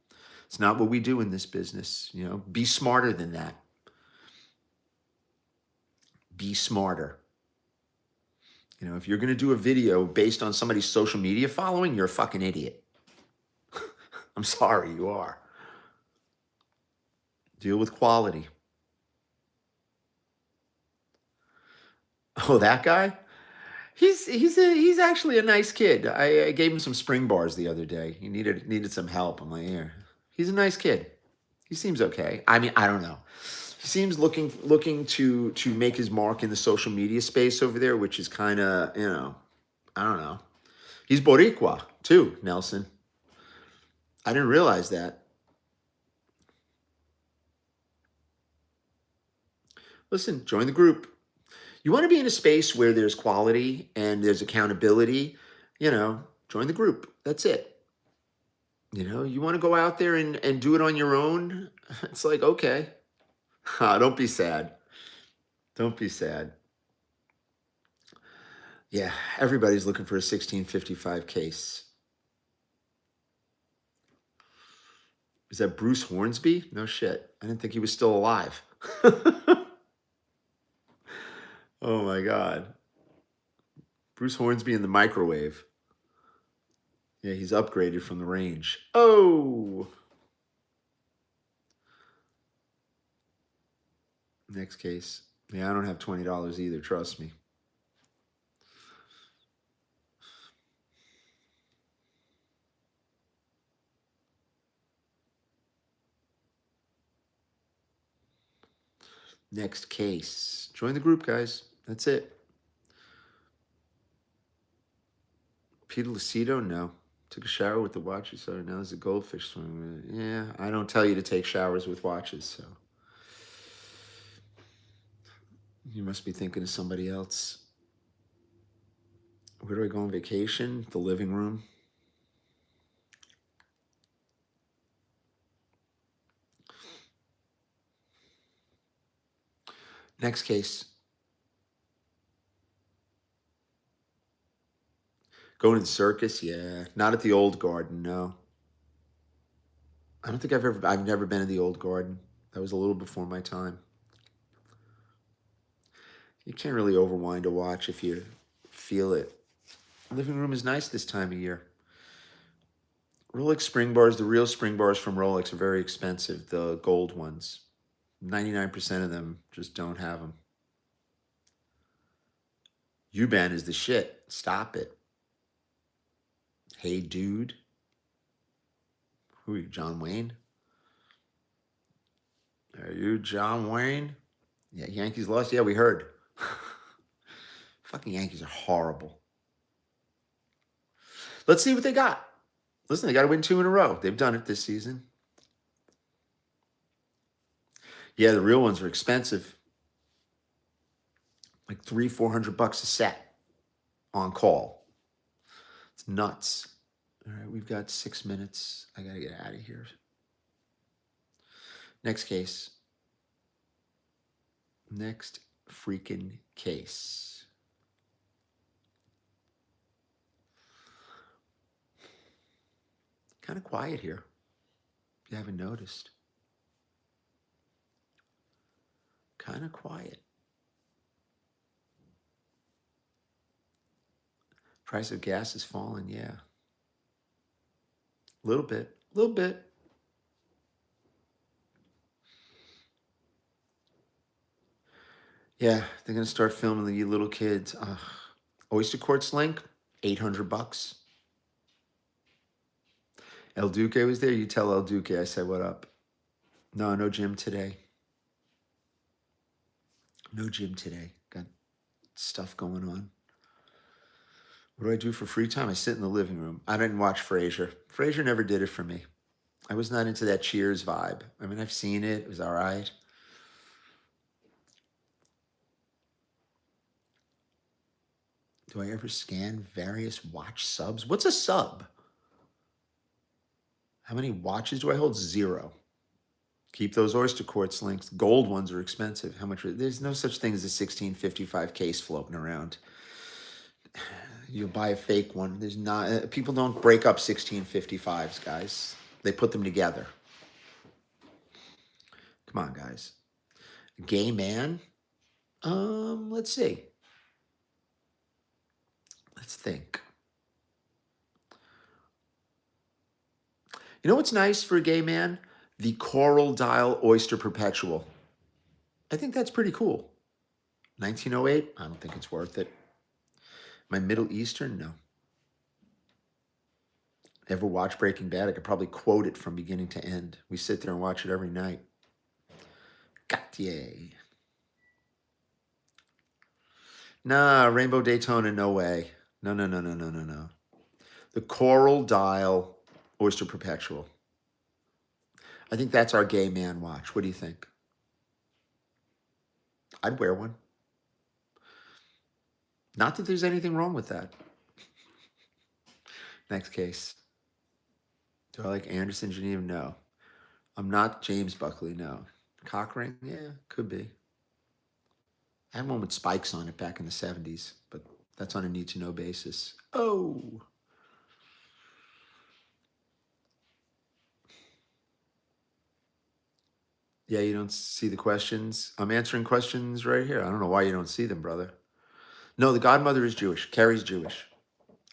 It's not what we do in this business. You know, be smarter than that. Be smarter. You know, if you're going to do a video based on somebody's social media following, you're a fucking idiot. I'm sorry, you are. Deal with quality. Oh, that guy? He's actually a nice kid. I gave him some spring bars the other day. He needed some help. I'm like, here. He's a nice kid. He seems okay. I mean, I don't know. He seems looking to make his mark in the social media space over there, which is kind of, you know, I don't know. He's Boricua too, Nelson. I didn't realize that. Listen, join the group. You want to be in a space where there's quality and there's accountability, you know, join the group. That's it. You know, you want to go out there and do it on your own. It's like, okay. Don't be sad. Don't be sad. Yeah, everybody's looking for a 1655 case. Is that Bruce Hornsby? No shit. I didn't think he was still alive. Oh my God. Bruce Hornsby in the microwave. Yeah, he's upgraded from the range. Oh. Next case. Yeah, I don't have $20 either, trust me. Next case. Join the group, guys. That's it. Peter Lucido? No. Took a shower with the watch. So now there's a goldfish swimming. Yeah, I don't tell you to take showers with watches, so. You must be thinking of somebody else. Where do I go on vacation? The living room. Next case. Going to the circus? Yeah. Not at the old garden, no. I don't think I've never been to the old garden. That was a little before my time. You can't really overwind a watch if you feel it. Living room is nice this time of year. Rolex spring bars, the real spring bars from Rolex are very expensive, the gold ones. 99% of them just don't have them. U-Band is the shit. Stop it. Hey, dude. Who are you, John Wayne? Are you John Wayne? Yeah, Yankees lost. Yeah, we heard. Fucking Yankees are horrible. Let's see what they got. Listen, they got to win 2 in a row. They've done it this season. Yeah, the real ones are expensive. Like $300-400 a set on call. It's nuts. All right, we've got 6 minutes. I got to get out of here. Next case. Next freaking case. Kind of quiet here, if you haven't noticed. Kind of quiet. Price of gas has fallen, yeah. A little bit, a little bit. Yeah, they're gonna start filming the little kids. Oyster Quartz link, $800. El Duque was there. You tell El Duque I said what up. No gym today. No gym today. Got stuff going on. What do I do for free time? I sit in the living room. I didn't watch Frasier. Frasier never did it for me. I was not into that Cheers vibe. I mean, I've seen it. It was all right. Do I ever scan various watch subs? What's a sub? How many watches do I hold? 0. Keep those Oyster Quartz links. Gold ones are expensive. How much? There's no such thing as a 1655 case floating around. You buy a fake one. There's not. People don't break up 1655s, guys. They put them together. Come on, guys. Gay man? Let's see. Let's think. You know what's nice for a gay man? The Coral Dial Oyster Perpetual. I think that's pretty cool. 1908? I don't think it's worth it. My Middle Eastern? No. Ever watch Breaking Bad? I could probably quote it from beginning to end. We sit there and watch it every night. Gautier. Nah, Rainbow Daytona, no way. No. The Coral Dial Oyster Perpetual. I think that's our gay man watch. What do you think? I'd wear one. Not that there's anything wrong with that. Next case. Do I like Anderson Geneva? No. I'm not James Buckley, no. Cock ring? Yeah, could be. I had one with spikes on it back in the 70s, but that's on a need-to-know basis. Oh! Yeah, you don't see the questions? I'm answering questions right here. I don't know why you don't see them, brother. No, the godmother is Jewish. Carrie's Jewish.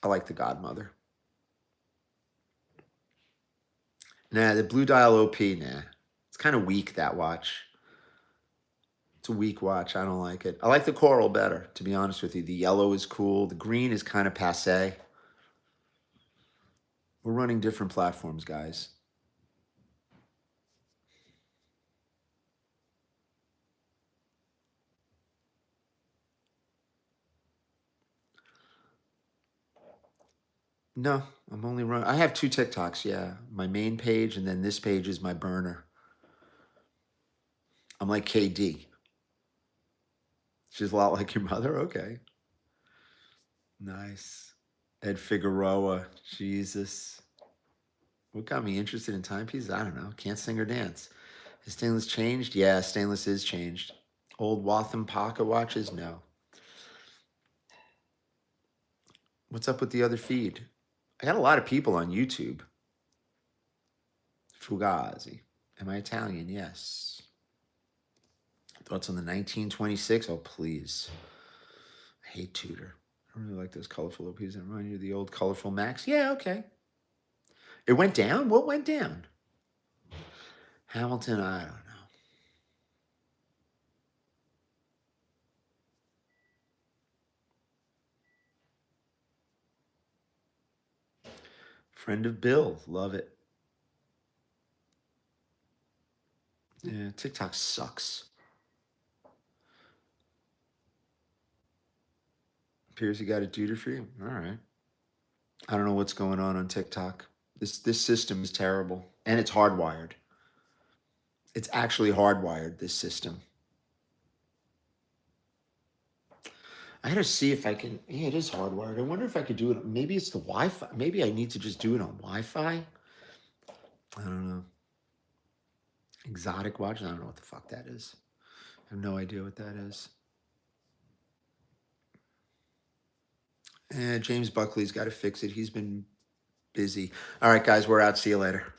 I like the godmother. Nah, the blue dial OP, nah. It's kind of weak, that watch. It's a weak watch. I don't like it. I like the coral better, to be honest with you. The yellow is cool. The green is kind of passe. We're running different platforms, guys. No, I'm only running. I have 2 TikToks, yeah. My main page, and then this page is my burner. I'm like KD. She's a lot like your mother? Okay. Nice. Ed Figueroa. Jesus. What got me interested in timepieces? I don't know. Can't sing or dance. Has stainless changed? Yeah, stainless is changed. Old Waltham pocket watches? No. What's up with the other feed? I got a lot of people on YouTube. Fugazi. Am I Italian? Yes. Thoughts on the 1926? Oh, please. I hate Tudor. I don't really like those colorful OPs that remind you of the old colorful Macs. Yeah, okay. It went down? What went down? Hamilton, I don't know. Friend of Bill. Love it. Yeah, TikTok sucks. Appears you got a duder for you. All right. I don't know what's going on TikTok. This system is terrible, and it's hardwired. It's actually hardwired, this system. I gotta see if I can. Yeah, it is hardwired. I wonder if I could do it. Maybe it's the Wi-Fi. Maybe I need to just do it on Wi-Fi. I don't know. Exotic watch. I don't know what the fuck that is. I have no idea what that is. James Buckley's got to fix it. He's been busy. All right, guys, we're out. See you later.